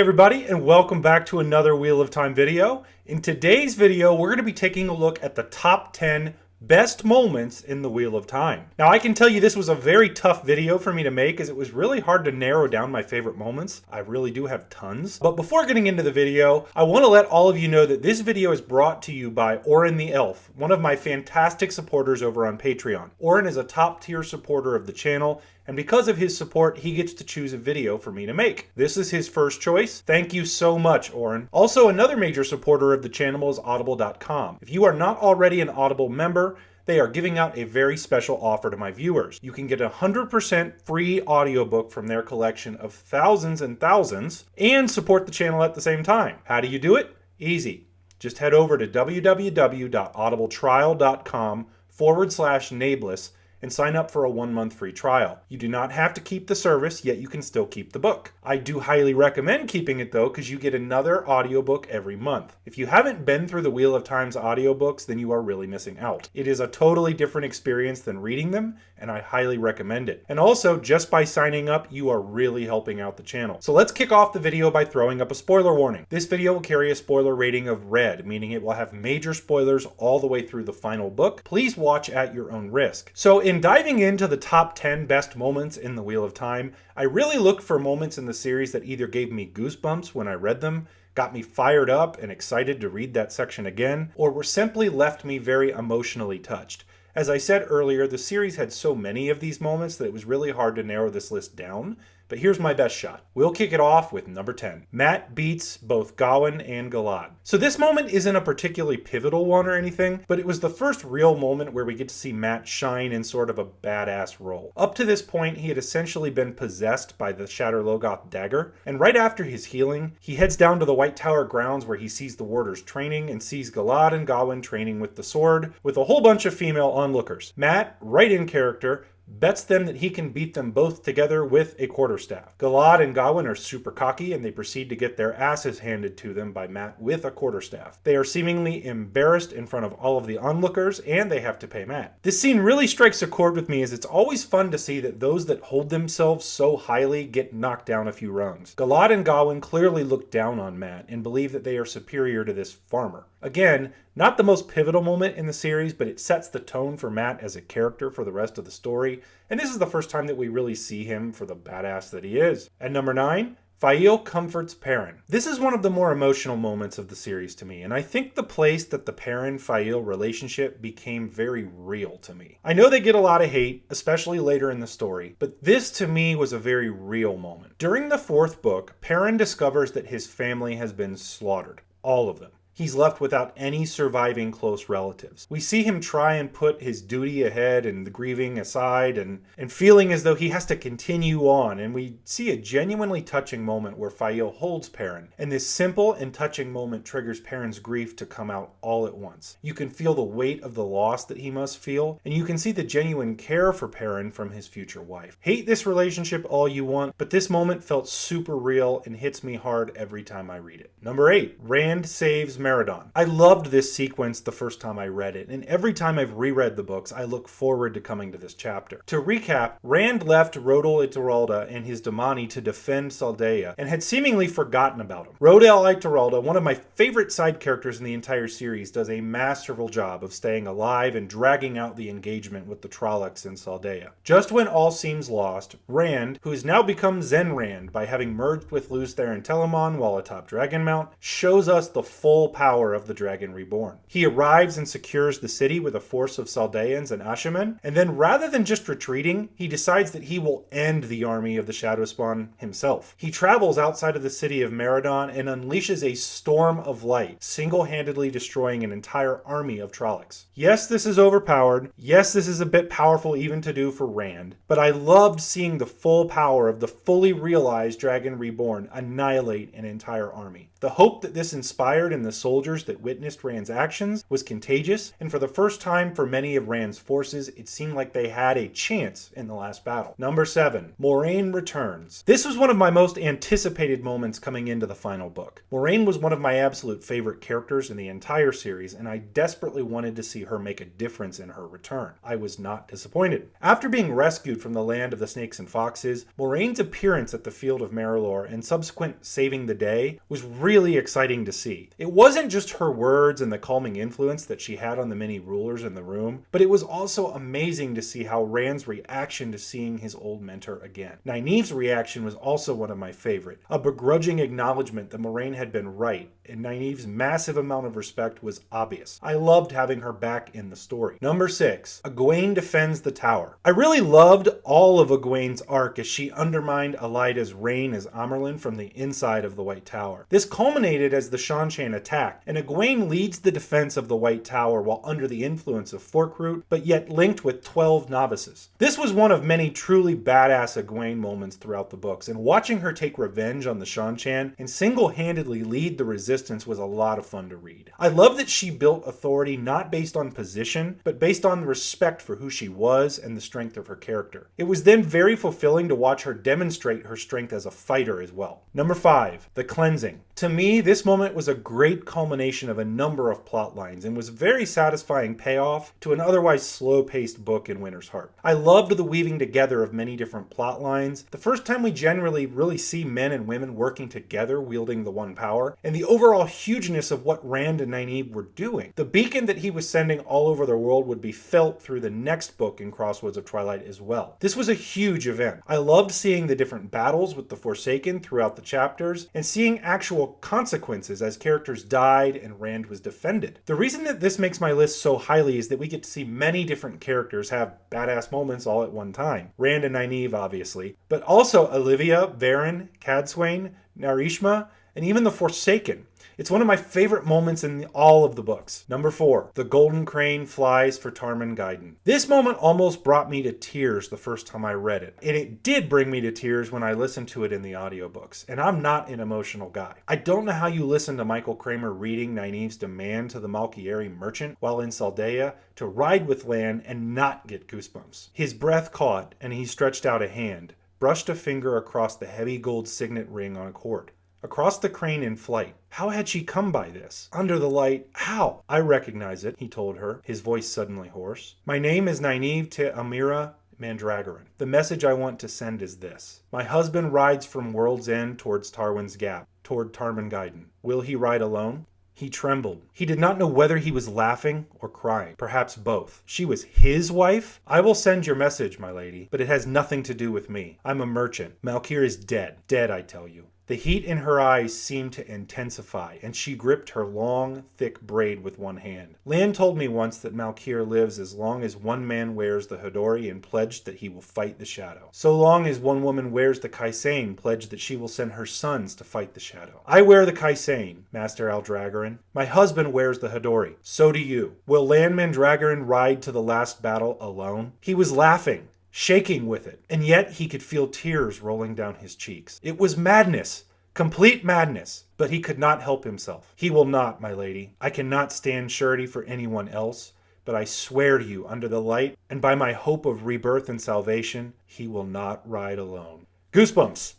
everybody, and welcome back to another Wheel of Time video. In today's video, we're going to be taking a look at the top 10 best moments in the Wheel of Time. Now, I can tell you this was a very tough video for me to make as it was really hard to narrow down my favorite moments. I really do have tons. But before getting into the video, I want to let all of you know that this video is brought to you by Oren the Elf, one of my fantastic supporters over on Patreon. Oren is a top tier supporter of the channel, and because of his support, he gets to choose a video for me to make. This is his first choice. Thank you so much, Oren. Also, another major supporter of the channel is Audible.com. If you are not already an Audible member, they are giving out a very special offer to my viewers. You can get a 100% free audiobook from their collection of thousands and thousands and support the channel at the same time. How do you do it? Easy. Just head over to www.audibletrial.com/Nablus and sign up for a 1-month free trial. You do not have to keep the service, yet you can still keep the book. I do highly recommend keeping it though, because you get another audiobook every month. If you haven't been through the Wheel of Time's audiobooks, then you are really missing out. It is a totally different experience than reading them, and I highly recommend it. And also, just by signing up, you are really helping out the channel. So let's kick off the video by throwing up a spoiler warning. This video will carry a spoiler rating of red, meaning it will have major spoilers all the way through the final book. Please watch at your own risk. So in diving into the top 10 best moments in the Wheel of Time, I really looked for moments in the series that either gave me goosebumps when I read them, got me fired up and excited to read that section again, or were simply left me very emotionally touched. As I said earlier, the series had so many of these moments that it was really hard to narrow this list down, but here's my best shot. We'll kick it off with number 10. Mat beats both Gawain and Galad. So this moment isn't a particularly pivotal one or anything, but it was the first real moment where we get to see Mat shine in sort of a badass role. Up to this point, he had essentially been possessed by the Shatter Logoth dagger, and right after his healing, he heads down to the White Tower grounds where he sees the warders training and sees Galad and Gawain training with the sword with a whole bunch of female onlookers. Mat, right in character, bets them that he can beat them both together with a quarterstaff. Galad and Gawain are super cocky and they proceed to get their asses handed to them by Mat with a quarterstaff. They are seemingly embarrassed in front of all of the onlookers and they have to pay Mat. This scene really strikes a chord with me as it's always fun to see that those that hold themselves so highly get knocked down a few rungs. Galad and Gawain clearly look down on Mat and believe that they are superior to this farmer. Again, not the most pivotal moment in the series, but it sets the tone for Mat as a character for the rest of the story, and this is the first time that we really see him for the badass that he is. At number 9, Faile comforts Perrin. This is one of the more emotional moments of the series to me, and I think the place that the Perrin-Faile relationship became very real to me. I know they get a lot of hate, especially later in the story, but this to me was a very real moment. During the 4th book, Perrin discovers that his family has been slaughtered. All of them. He's left without any surviving close relatives. We see him try and put his duty ahead and the grieving aside and feeling as though he has to continue on, and we see a genuinely touching moment where Faile holds Perrin, and this simple and touching moment triggers Perrin's grief to come out all at once. You can feel the weight of the loss that he must feel, and you can see the genuine care for Perrin from his future wife. Hate this relationship all you want, but this moment felt super real and hits me hard every time I read it. Number 8, Rand saves Maraudon. I loved this sequence the first time I read it, and every time I've reread the books, I look forward to coming to this chapter. To recap, Rand left Rodel Ituralde and his Damani to defend Saldaea, and had seemingly forgotten about him. Rodel Ituralde, one of my favorite side characters in the entire series, does a masterful job of staying alive and dragging out the engagement with the Trollocs in Saldaea. Just when all seems lost, Rand, who has now become Zen Rand by having merged with Lews Therin Telamon while atop Dragonmount, shows us the full power of the Dragon Reborn. He arrives and secures the city with a force of Saldaeans and Ashamen, and then rather than just retreating, he decides that he will end the army of the Shadowspawn himself. He travels outside of the city of Maraudon and unleashes a storm of light, single-handedly destroying an entire army of Trollocs. Yes, this is overpowered. Yes, this is a bit powerful even to do for Rand, but I loved seeing the full power of the fully realized Dragon Reborn annihilate an entire army. The hope that this inspired in the soldiers that witnessed Rand's actions was contagious, and for the first time for many of Rand's forces, it seemed like they had a chance in the last battle. Number 7. Moiraine returns. This was one of my most anticipated moments coming into the final book. Moiraine was one of my absolute favorite characters in the entire series, and I desperately wanted to see her make a difference in her return. I was not disappointed. After being rescued from the land of the snakes and foxes, Moraine's appearance at the field of Marilor and subsequent saving the day was really exciting to see. It wasn't just her words and the calming influence that she had on the many rulers in the room, but it was also amazing to see how Rand's reaction to seeing his old mentor again. Nynaeve's reaction was also one of my favorite. A begrudging acknowledgement that Moiraine had been right, and Nynaeve's massive amount of respect was obvious. I loved having her back in the story. Number 6. Egwene defends the tower. I really loved all of Egwene's arc as she undermined Elyda's reign as Amyrlin from the inside of the White Tower. This culminated as the Seanchan attacked, and Egwene leads the defense of the White Tower while under the influence of Forkroot, but yet linked with 12 novices. This was one of many truly badass Egwene moments throughout the books, and watching her take revenge on the Seanchan and single-handedly lead the resistance was a lot of fun to read. I love that she built authority not based on position, but based on the respect for who she was and the strength of her character. It was then very fulfilling to watch her demonstrate her strength as a fighter as well. Number 5. The Cleansing. To me, this moment was a great culmination of a number of plot lines and was a very satisfying payoff to an otherwise slow-paced book in Winter's Heart. I loved the weaving together of many different plot lines, the first time we generally really see men and women working together wielding the one power, and the overall hugeness of what Rand and Nynaeve were doing. The beacon that he was sending all over the world would be felt through the next book in Crossroads of Twilight as well. This was a huge event. I loved seeing the different battles with the Forsaken throughout the chapters, and seeing actual consequences as characters died and Rand was defended. The reason that this makes my list so highly is that we get to see many different characters have badass moments all at one time. Rand and Nynaeve, obviously, but also Olivia, Varen, Cadsuane, Narishma, and even the Forsaken. It's one of my favorite moments in all of the books. Number 4. The Golden Crane flies for Tarmon Gai'don. This moment almost brought me to tears the first time I read it. And it did bring me to tears when I listened to it in the audiobooks. And I'm not an emotional guy. I don't know how you listen to Michael Kramer reading Nynaeve's demand to the Malkieri merchant while in Saldaea to ride with Lan and not get goosebumps. His breath caught and he stretched out a hand, brushed a finger across the heavy gold signet ring on a cord. Across the crane in flight. How had she come by this? Under the light, how? I recognize it, he told her, his voice suddenly hoarse. My name is Nynaeve te Amira Mandragoran. The message I want to send is this. My husband rides from World's End towards Tarwin's Gap, toward Tarmon Gai'don. Will he ride alone? He trembled. He did not know whether he was laughing or crying. Perhaps both. She was his wife? I will send your message, my lady, but it has nothing to do with me. I'm a merchant. Malkier is dead. Dead, I tell you. The heat in her eyes seemed to intensify, and she gripped her long, thick braid with one hand. Lan told me once that Malkier lives as long as one man wears the Hodori and pledged that he will fight the Shadow. So long as one woman wears the Kaisain, pledged that she will send her sons to fight the Shadow. I wear the Kaisain, Master Aldragoran. My husband wears the Hodori. So do you. Will Lan Mandragoran ride to the last battle alone? He was laughing, shaking with it, and yet he could feel tears rolling down his cheeks. It was madness, complete madness, but he could not help himself. He will not, my lady. I cannot stand surety for anyone else, but I swear to you under the light and by my hope of rebirth and salvation, he will not ride alone. Goosebumps.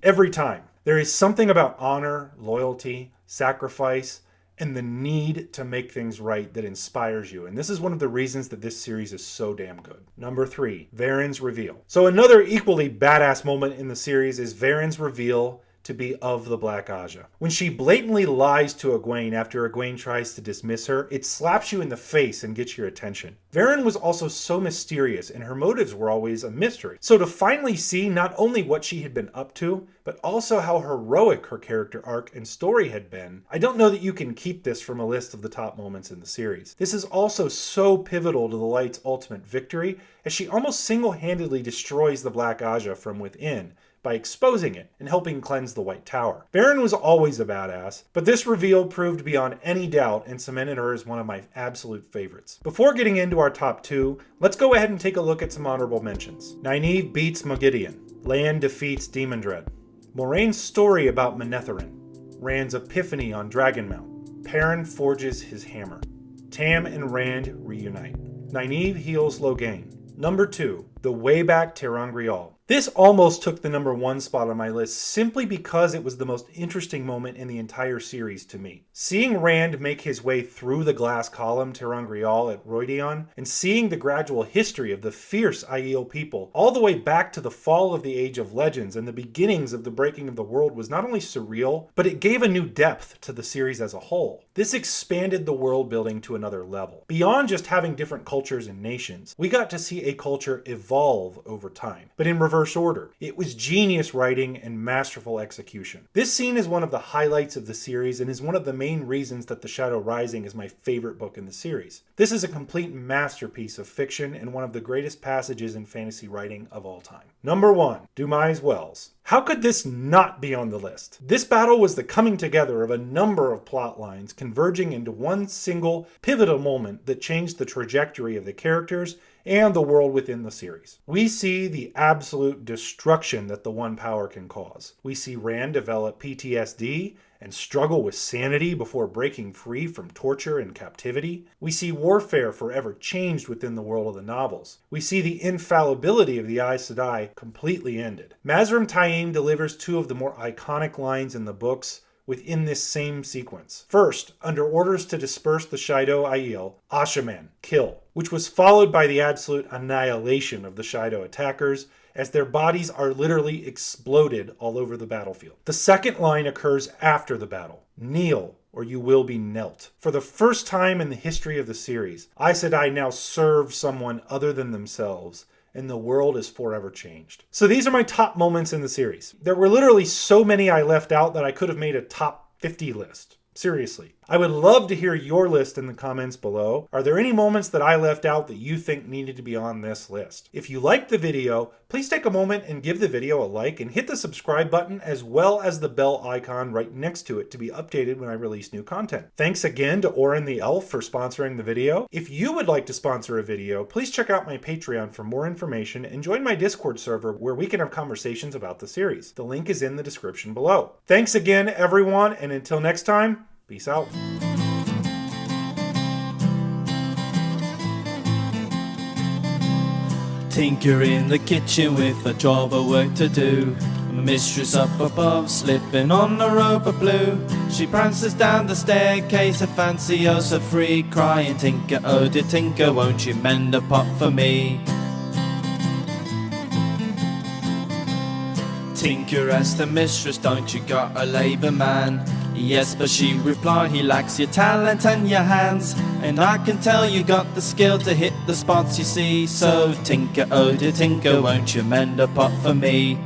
Every time. There is something about honor, loyalty, sacrifice, and the need to make things right that inspires you. And this is one of the reasons that this series is so damn good. Number 3, Varen's reveal. So another equally badass moment in the series is Varen's reveal to be of the Black Aja. When she blatantly lies to Egwene after Egwene tries to dismiss her, it slaps you in the face and gets your attention. Varen was also so mysterious and her motives were always a mystery. So to finally see not only what she had been up to, but also how heroic her character arc and story had been, I don't know that you can keep this from a list of the top moments in the series. This is also so pivotal to the Light's ultimate victory, as she almost single-handedly destroys the Black Aja from within, by exposing it and helping cleanse the White Tower. Varen was always a badass, but this reveal proved beyond any doubt and cemented her as one of my absolute favorites. Before getting into our top 2, let's go ahead and take a look at some honorable mentions. Nynaeve beats Moghedien. Lan defeats Demon Dread. Moraine's story about Manetheren. Rand's epiphany on Dragonmount. Perrin forges his hammer. Tam and Rand reunite. Nynaeve heals Logain. Number 2, the Wayback Terangrial. This almost took the number 1 spot on my list simply because it was the most interesting moment in the entire series to me. Seeing Rand make his way through the glass column Terangrial at Rhuidean, and seeing the gradual history of the fierce Aiel people all the way back to the fall of the Age of Legends and the beginnings of the breaking of the world was not only surreal, but it gave a new depth to the series as a whole. This expanded the world building to another level. Beyond just having different cultures and nations, we got to see a culture evolve over time, but in reverse order. It was genius writing and masterful execution. This scene is one of the highlights of the series and is one of the main reasons that The Shadow Rising is my favorite book in the series. This is a complete masterpiece of fiction and one of the greatest passages in fantasy writing of all time. Number 1, Dumai's Wells. How could this not be on the list? This battle was the coming together of a number of plot lines converging into one single pivotal moment that changed the trajectory of the characters and the world within the series. We see the absolute destruction that the One Power can cause. We see Rand develop PTSD and struggle with sanity before breaking free from torture and captivity. We see warfare forever changed within the world of the novels. We see the infallibility of the Aes Sedai completely ended. Mazrim Taim delivers 2 of the more iconic lines in the books within this same sequence. First, under orders to disperse the Shaido Aiel, Ashaman, kill, which was followed by the absolute annihilation of the Shaido attackers as their bodies are literally exploded all over the battlefield. The second line occurs after the battle. Kneel, or you will be knelt. For the first time in the history of the series, Aes Sedai now serve someone other than themselves, and the world is forever changed. So these are my top moments in the series. There were literally so many I left out that I could have made a top 50 list. Seriously. I would love to hear your list in the comments below. Are there any moments that I left out that you think needed to be on this list? If you liked the video, please take a moment and give the video a like and hit the subscribe button as well as the bell icon right next to it to be updated when I release new content. Thanks again to Oren the Elf for sponsoring the video. If you would like to sponsor a video, please check out my Patreon for more information and join my Discord server where we can have conversations about the series. The link is in the description below. Thanks again, everyone, and until next time, peace out. Tinker in the kitchen with a job of work to do. Mistress up above, slipping on a robe of blue. She prances down the staircase, a fancy oh so free, crying, Tinker, oh dear Tinker, won't you mend a pot for me? Tinker asked the mistress, don't you got a labour man? Yes, but she replied, he lacks your talent and your hands, and I can tell you got the skill to hit the spots you see. So Tinker, oh dear Tinker, won't you mend a pot for me?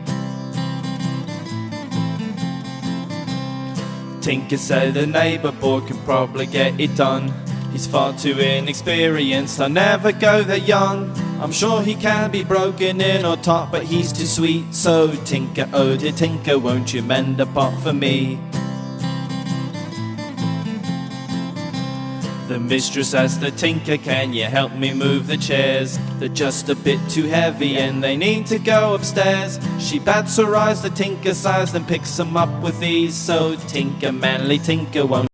Tinker said the neighbour boy can probably get it done. He's far too inexperienced, I'll never go that young. I'm sure he can be broken in or taught, but he's too sweet. So Tinker, oh dear Tinker, won't you mend a pot for me? The mistress asked the Tinker, can you help me move the chairs? They're just a bit too heavy and they need to go upstairs. She bats her eyes, the Tinker sighs, then picks them up with ease. So Tinker, manly Tinker, won't